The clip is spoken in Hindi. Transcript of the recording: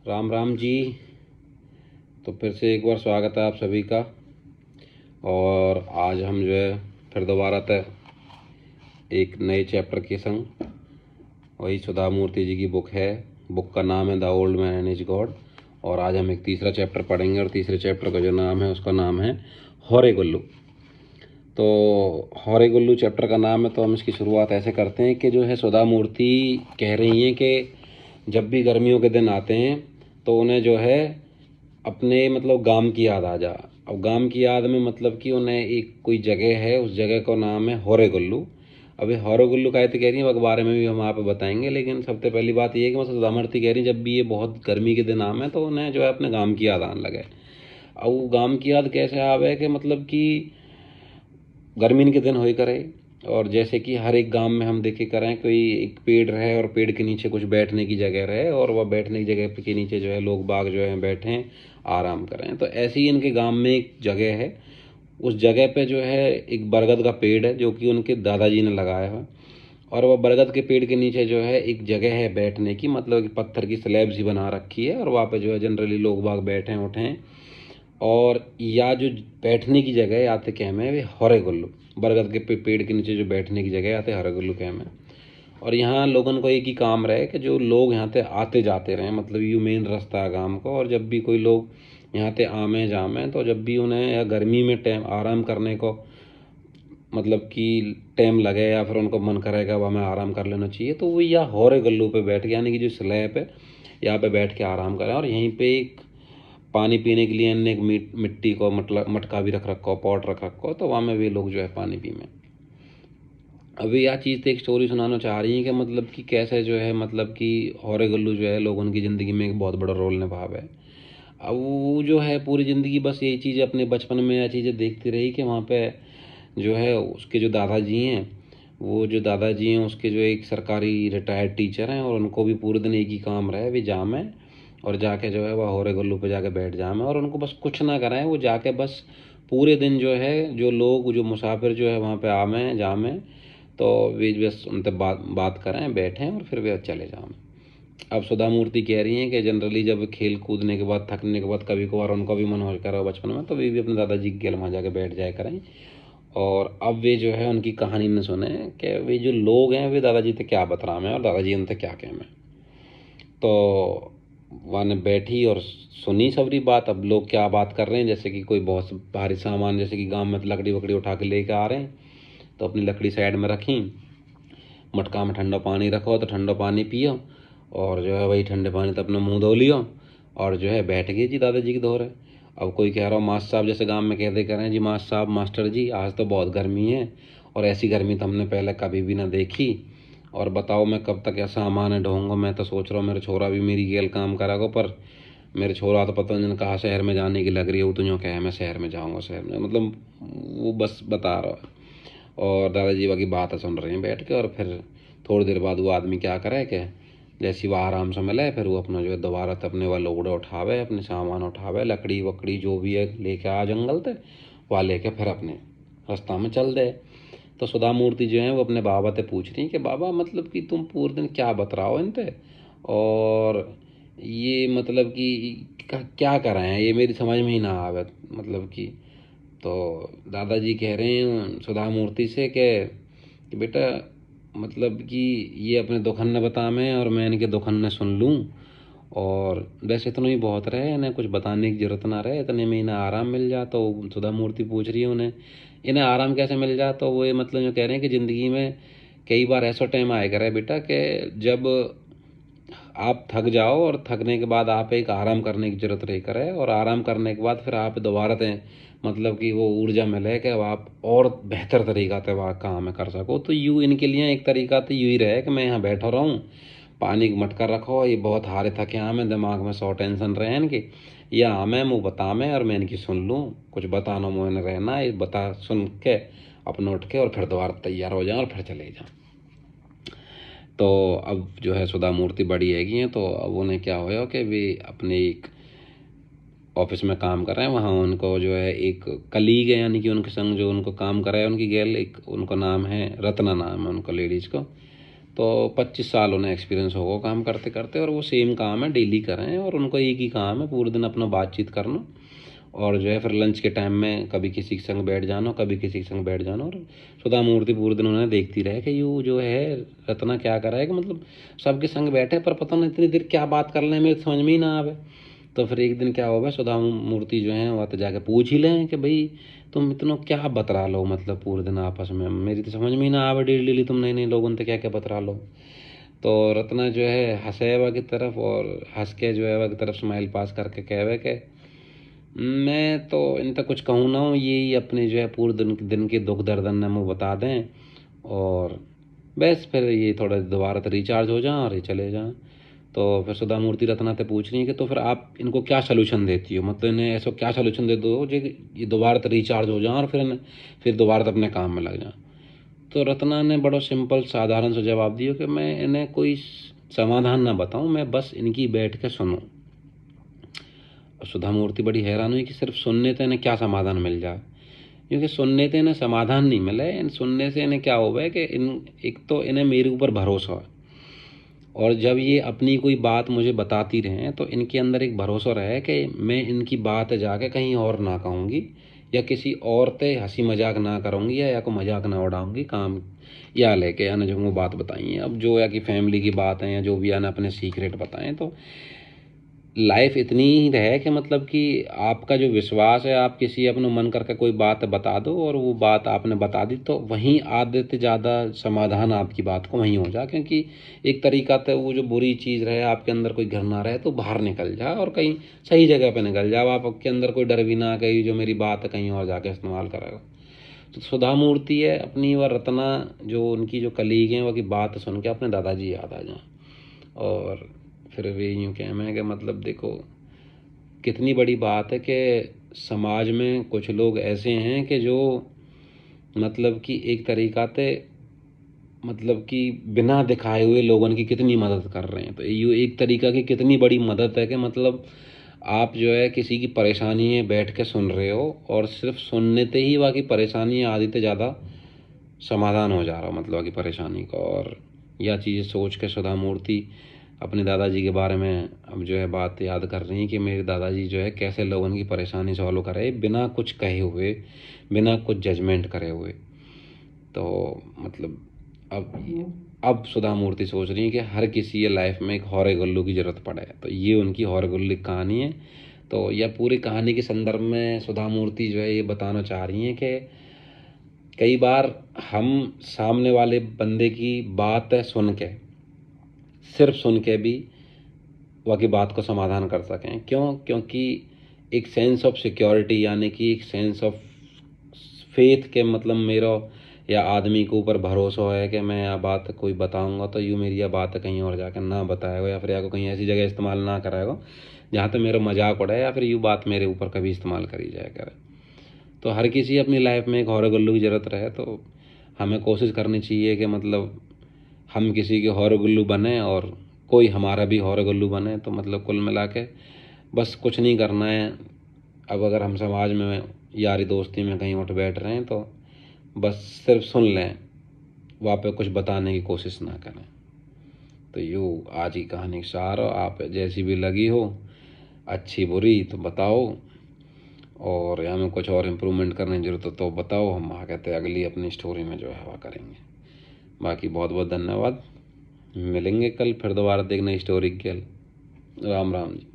राम राम जी। तो फिर से एक बार स्वागत है आप सभी का। और आज हम जो है फिर दोबारा तय एक नए चैप्टर के संग, वही सुधा मूर्ति जी की बुक है। बुक का नाम है the old man and his God. और आज हम एक तीसरा चैप्टर पढ़ेंगे और तीसरे चैप्टर का जो नाम है उसका नाम है हौरे गुल्लू। तो हौरे गुल्लू चैप्टर का नाम है, तो हम इसकी शुरुआत ऐसे करते हैं कि जो है सुधा मूर्ति कह रही हैं कि जब भी गर्मियों के दिन आते हैं तो उन्हें जो है अपने मतलब गांव की याद आ जा। अब गांव की याद में मतलब कि उन्हें एक कोई जगह है, उस जगह का नाम है हौरे गुल्लू। अभी हौरे गुल्लू का तो कह रही है के बारे में भी हम आप बताएंगे, लेकिन सबसे पहली बात ये है कि मतलब सुधामूर्ति कह रही है जब भी ये बहुत गर्मी के दिन आम है तो उन्हें जो है अपने गांव की याद आने लगे। अब वो गांव की याद कैसे आवे कि मतलब कि गर्मी के दिन होई करे। और जैसे कि हर एक गांव में हम देखे करें कोई एक पेड़ रहे और पेड़ के नीचे कुछ बैठने की जगह रहे और वह बैठने की जगह के नीचे जो है लोग बाग जो है बैठें आराम करें। तो ऐसे ही इनके गांव में एक जगह है, उस जगह पे जो है एक बरगद का पेड़ है जो कि उनके दादाजी ने लगाया है। और वह बरगद के पेड़ के नीचे जो है एक जगह है बैठने की, मतलब कि पत्थर की स्लैब सी बना रखी है और वहाँ पे जो है जनरली लोग बाग बैठे उठें। और या जो बैठने की जगह है आते कहमे है वे हौरे गुल्लू, बरगद के पेड़ के नीचे जो बैठने की जगह आते हौरे गुल्लू कहमे। और यहाँ लोगों को एक ही काम रहे कि जो लोग यहाँ पे आते जाते रहें, मतलब यू मेन रास्ता है गाँव को। और जब भी कोई लोग यहाँ पे आमे जामे तो जब भी उन्हें या गर्मी में टाइम आराम करने को मतलब कि टाइम लगे या फिर उनको मन करेगा वह हमें आराम कर लेना चाहिए, तो वो या हौरे गल्लू पे बैठ के यानी कि जो स्लैब है यहाँ पे बैठ के आराम करें। और यहीं पे एक पानी पीने के लिए इन्होंने एक मिट्टी को मतलब मटका भी रख रखा हो, पॉट रख रखा हो, तो वहाँ में भी लोग जो है पानी पी में। अभी यह चीज़ तो एक स्टोरी सुनाना चाह रही है कि मतलब कि कैसे जो है मतलब कि हौरे गल्लू जो है लोगों की ज़िंदगी में एक बहुत बड़ा रोल निभाव है। अब वो जो है पूरी ज़िंदगी बस यही चीज़ अपने बचपन में यह चीज़ें देखती रही कि वहाँ पे जो है उसके जो दादाजी हैं, वो जो दादाजी हैं उसके जो एक सरकारी रिटायर्ड टीचर हैं और उनको भी पूरे दिन एक ही काम रहे भी जामे और जाके जो है वह हौरे गल्लू पे जाके बैठ जामे और उनको बस कुछ ना कराएं, वो जाके बस पूरे दिन जो है जो लोग जो मुसाफिर जो है वहाँ पे आमे जामे तो वे बस उनसे बात बात करें बैठें और फिर वे चले जाएं। अब सुधा मूर्ति कह रही हैं कि जनरली जब खेल कूदने के बाद थकने के बाद कभी कभार उनका भी मन हो करा बचपन में तो वे भी अपने दादाजी के गेल वहाँ जाके बैठ जाया करें। और अब वे जो है उनकी कहानी में सुने कि वे जो लोग हैं वे दादाजी से क्या बतरा में और दादाजी उनसे क्या कह में। तो वहाँ ने बैठी और सुनी सबरी बात। अब लोग क्या बात कर रहे हैं, जैसे कि कोई बहुत भारी सामान जैसे कि गांव में लकड़ी वकड़ी उठा के लेके आ रहे हैं तो अपनी लकड़ी साइड में रखी, मटका में ठंडा पानी रखो तो ठंडा पानी पियो और जो है वही ठंडे पानी से अपना मुंह धो लियो और जो है बैठ गए जी दादाजी के धोरे। अब कोई कह रहा हो मास्टर साहब, जैसे गांव में कहते करें जी मास्टर साहब मास्टर जी आज तो बहुत गर्मी है और ऐसी गर्मी तो हमने पहले कभी भी ना देखी। और बताओ मैं कब तक ऐसा सामान ढोऊंगा, मैं तो सोच रहा हूँ मेरे छोरा भी मेरी गेल काम करागो, पर मेरे छोरा तो पता नहीं कहाँ शहर में जाने की लग रही है, वो तो यूँ कहे मैं शहर में जाऊँगा शहर में, मतलब वो बस बता रहा है। और दादाजी बाकी बात सुन रहे हैं बैठ के। और फिर थोड़ी देर बाद वो आदमी क्या करे कि जैसे वह आराम से मिले फिर वो अपना जो है दोबारा से अपने वह लोगड़े उठावे, अपने सामान उठावे, लकड़ी वकड़ी जो भी है लेके आ जंगल से वह लेके फिर अपने रास्ता में चल दे। तो सुधा मूर्ति जो है वो अपने बाबा से पूछ रही कि बाबा मतलब कि तुम पूरे दिन क्या बतराओ इनते और ये मतलब कि क्या कर रहे हैं, ये मेरी समझ में ही ना आवे मतलब कि। तो दादाजी कह रहे हैं सुधा मूर्ति से कि बेटा मतलब कि ये अपने दुखन ने बता में और मैं इनके दुखन ने सुन लूँ और वैसे इतना ही बहुत रहे, इन्हें कुछ बताने की जरूरत ना रहे, इतने में इन्हें आराम मिल जा। तो सुधा मूर्ति पूछ रही है उन्हें इन्हें आराम कैसे मिल जा। तो वो ये मतलब जो कह रहे हैं कि ज़िंदगी में कई बार ऐसा टाइम आएगा रहे बेटा कि जब आप थक जाओ और थकने के बाद आप एक आराम करने की ज़रूरत रही करे और आराम करने के बाद फिर आप दोबारा दें मतलब कि वो ऊर्जा मिले कि अब आप और बेहतर तरीक़ा से वहाँ काम में कर सको। तो यूँ इनके लिए एक तरीका तो यूँ ही रहे कि मैं यहाँ बैठा रहूँ, पानी मटका रखो, ये बहुत हारे थके आमे दिमाग में 100 टेंशन रहे इनकी, या आमे मुँह बता में और मैं इनकी सुन लूँ, कुछ बताना मुँह ने रहना ये बता सुन के अपने उठ के और फिर दोबारा तैयार हो जाएँ और फिर चले जाएँ। तो अब जो है सुधा मूर्ति बड़ी हैगी हैं तो अब उन्हें क्या होया कि वे अपने एक ऑफिस में काम कर रहे हैं, वहाँ उनको जो है एक कलीग है यानी कि उनके संग जो उनको काम कर रहा है उनकी गैल, एक उनका नाम है रत्ना, नाम है उनका लेडीज़ को। तो 25 साल उन्हें एक्सपीरियंस होगा काम करते करते, और वो सेम काम है, डेली कर रहे हैं, और उनको एक ही काम है पूरे दिन अपना बातचीत करना, और जो है फिर लंच के टाइम में कभी किसी के संग बैठ जाना, कभी किसी के संग बैठ जाना। और सुधा मूर्ति पूरे दिन उन्हें देखती रहे कि यूँ जो है रत्ना क्या कर रहा है, कि मतलब सबके संग बैठे पर पता नहीं इतनी देर क्या बात कर रहे हैं, मेरे समझ में ही ना आवे। तो फिर एक दिन क्या होगा, सुधा मूर्ति जो है वह तो जाके पूछ ही लें कि भाई तुम इतना क्या बतरा लो, मतलब पूरे दिन आपस में, मेरी तो समझ में ही ना आवे, डेली डेली तुम नए नए लोगों से क्या क्या बतरा लो। तो रत्ना जो है हंसे वा की तरफ, और हंस के जो है वा की तरफ स्माइल पास करके कहवे के मैं तो इन तक कुछ कहूँ ना हूँ, यही अपने जो है पूरे दिन के दुख दर्द न मुँह बता दें, और बस फिर ये थोड़ा दोबारा तो रिचार्ज हो जाए और ये चले जाएँ। तो फिर सुधा मूर्ति रत्ना से पूछ रही है कि तो फिर आप इनको क्या सलूशन देती हो, मतलब इन्हें ऐसा क्या सलूशन दे दो जो कि ये दोबारा तो रिचार्ज हो जाए और फिर दोबारा तो अपने काम में लग जाए। तो रत्ना ने बड़ा सिंपल साधारण सा जवाब दिया कि मैं इन्हें कोई समाधान ना बताऊं, मैं बस इनकी बैठ के सुनूं। और सुधा मूर्ति बड़ी हैरान हुई कि सिर्फ सुनने से इन्हें क्या समाधान मिल जाए, क्योंकि सुनने से इन्हें समाधान नहीं मिले, इन सुनने से इन्हें क्या होगा कि एक तो इन्हें मेरे ऊपर भरोसा है, और जब ये अपनी कोई बात मुझे बताती रहें तो इनके अंदर एक भरोसा रहे कि मैं इनकी बात जाके कहीं और ना कहूँगी, या किसी और से हंसी मजाक ना करूँगी, या को मजाक ना उड़ाऊँगी काम या लेके, या ना जो वो बात बताई है अब जो, या कि फैमिली की बात है या जो भी, या ना अपने सीक्रेट बताएं। तो लाइफ इतनी ही है कि मतलब कि आपका जो विश्वास है, आप किसी अपने मन करके कोई बात बता दो और वो बात आपने बता दी, तो वहीं आधे से ज़्यादा समाधान आपकी बात को वहीं हो जाए, क्योंकि एक तरीका तो वो जो बुरी चीज़ रहे आपके अंदर कोई घर ना रहे तो बाहर निकल जाए और कहीं सही जगह पे निकल जाए, आपके अंदर कोई डर भी ना कहीं जो मेरी बात है कहीं और जाके इस्तेमाल करेगा। तो सुधा मूर्ति है अपनी व रत्ना जो उनकी जो कलीग हैं वो की बात सुन के अपने दादाजी याद आ जाए, और फिर वे यूँ कहना है कि मतलब देखो कितनी बड़ी बात है कि समाज में कुछ लोग ऐसे हैं कि जो मतलब कि एक तरीका से मतलब कि बिना दिखाए हुए लोगों की कितनी मदद कर रहे हैं। तो ये एक तरीका की कितनी बड़ी मदद है कि मतलब आप जो है किसी की परेशानी है बैठ के सुन रहे हो, और सिर्फ सुनने से ही वहाँ की परेशानी आधी से ज़्यादा समाधान हो जा रहा हो, मतलब की परेशानी का। और यह चीज़ सोच के सुधा मूर्ति अपने दादाजी के बारे में अब जो है बात याद कर रही हैं कि मेरे दादाजी जो है कैसे लोगों की परेशानी सॉल्व करे बिना कुछ कहे हुए, बिना कुछ जजमेंट करे हुए। तो मतलब अब सुधा मूर्ति सोच रही हैं कि हर किसी के लाइफ में एक हौरे गुल्लू की ज़रूरत पड़े, तो ये उनकी हौरे गुल्लू की कहानी है। तो यह पूरी कहानी के संदर्भ में सुधा मूर्ति जो है ये बताना चाह रही हैं कि कई बार हम सामने वाले बंदे की बात सुन के, सिर्फ सुन के भी वह की बात को समाधान कर सकें। क्यों? क्योंकि एक सेंस ऑफ सिक्योरिटी यानी कि एक सेंस ऑफ फेथ के मतलब मेरा या आदमी के ऊपर भरोसा है कि मैं यह बात कोई बताऊंगा तो यूँ मेरी यह बात कहीं और जाकर ना बताएगा, या फिर या को कहीं ऐसी जगह इस्तेमाल ना कराएगा जहाँ तक मेरा मजाक उड़ाए, या फिर यूँ बात मेरे ऊपर कभी इस्तेमाल करी जाए करे। तो हर किसी अपनी लाइफ में एक हौरे गुल्लू की ज़रूरत रहे, तो हमें कोशिश करनी चाहिए कि मतलब हम किसी के हौरे गुल्लू बने और कोई हमारा भी हौरे गुल्लू बने। तो मतलब कुल मिला के बस कुछ नहीं करना है। अब अगर हम समाज में यारी दोस्ती में कहीं उठ बैठ रहे हैं तो बस सिर्फ सुन लें, वहाँ पे कुछ बताने की कोशिश ना करें। तो यूँ आज की कहानी सार आप जैसी भी लगी हो, अच्छी बुरी तो बताओ, और हमें कुछ और इम्प्रूवमेंट करने की ज़रूरत हो तो बताओ, हम आगे कहते अगली अपनी स्टोरी में जो है वह करेंगे। बाकी बहुत बहुत धन्यवाद, मिलेंगे कल फिर दोबारा देखना स्टोरी के। राम राम जी।